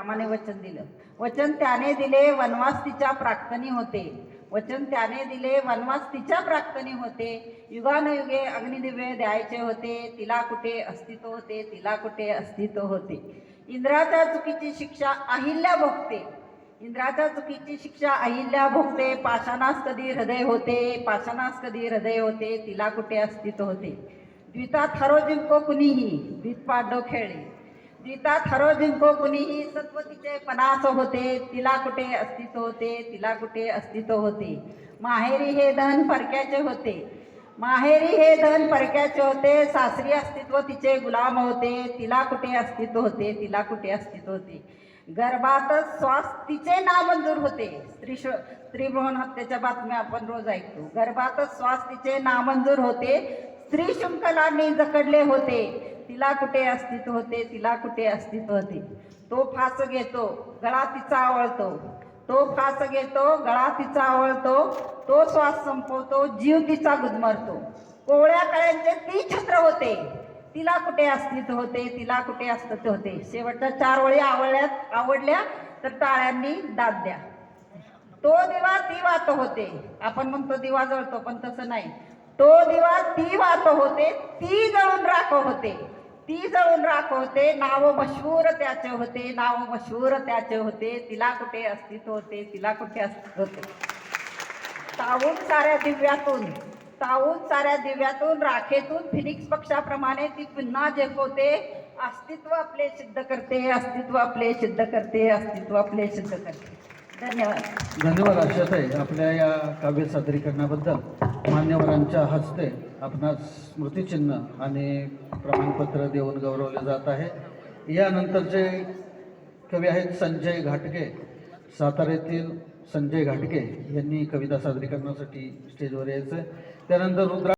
रामाने वचन दिलं. वचन त्याने दिले वनवास तिच्या प्राक्तनी होते. वचन त्याने दिले वनवास तिच्या प्राक्तनी होते. युगानुयुगे अग्निदिव्य द्यायचे होते. तिला कुठे अस्तित्व होते, तिला कुठे अस्तित्व होते. इंद्राच्या चुकीची शिक्षा अहिल्या भोगते. इंद्राच्या चुकीची शिक्षा अहिल्या भोगते. पाषाणास कधी हृदय होते, पाषाणास कधी हृदय होते, तिला कुठे अस्तित्व होते. द्वितात हरो जिंको कुणीही, द्वित पांडव खेळले. द्वितात हरो जिंको कुणीही, सत्व तिचे पणास होते, तिला कुठे अस्तित्व होते, तिला कुठे अस्तित्व होते. माहेरी हे धन परक्याचे होते, माहेरी हे धन परक्याचे होते. सासरी अस्तित्व तिचे गुलाम होते, तिला कुठे अस्तित्व होते, तिला कुठे अस्तित्व होते. गर्भातच श्वास तिचे नामंजूर होते. स्त्रीभ्रूण हत्येच्या बातम्या आपण रोज ऐकतो. गर्भातच श्वास तिचे नामंजूर होते. स्त्री शृंखलांनी जकडले होते, तिला कुठे अस्तित्व होते, तिला कुठे अस्तित्व होते. तो फास घेतो, गळा तिचा आवळतो. तो फास घेतो, गळा तिचा आवळतो. तो श्वास संपवतो, जीव तिचा गुदमरतो. कोवळ्या कळ्यांचे ती छत्र होते, तिला कुठे अस्तित्व होते, तिला कुठे अस्तित्व होते. शेवटच्या 4 ओळी आवडल्या तर टाळ्यांनी दाद द्या. तो दिवा ती वात होते. आपण म्हणतो दिवा जळतो, पण तसं नाही. तो दिवा ती वात होते, ती जळून राख होते, ती जळून राख होते. नाव मशहूर त्याचे होते, नाव मशहूर त्याचे होते. तिला कुठे अस्तित्व होते, तिला कुठे अस्तित्व होते. तावून साऱ्या दिव्यातून, तावून साऱ्या दिव्यातून, राखेतून फिनिक्स पक्षाप्रमाणे ती पुन्हा झेपवते. अस्तित्व आपले सिद्ध करते, अस्तित्व आपले सिद्ध करते, अस्तित्व आपले सिद्ध करते. धन्यवाद. धन्यवाद आशाताई. आपल्या या काव्य सादरीकरणाबद्दल मान्यवरांच्या हस्ते आपणास स्मृतिचिन्ह आणि प्रमाणपत्र देऊन गौरवले जात आहे. यानंतरचे कवी आहेत संजय घाटगे. साताऱ्यातील संजय घाटगे यांनी कविता सादरीकरणासाठी स्टेजवर यायचं. त्यानंतर रुद्रा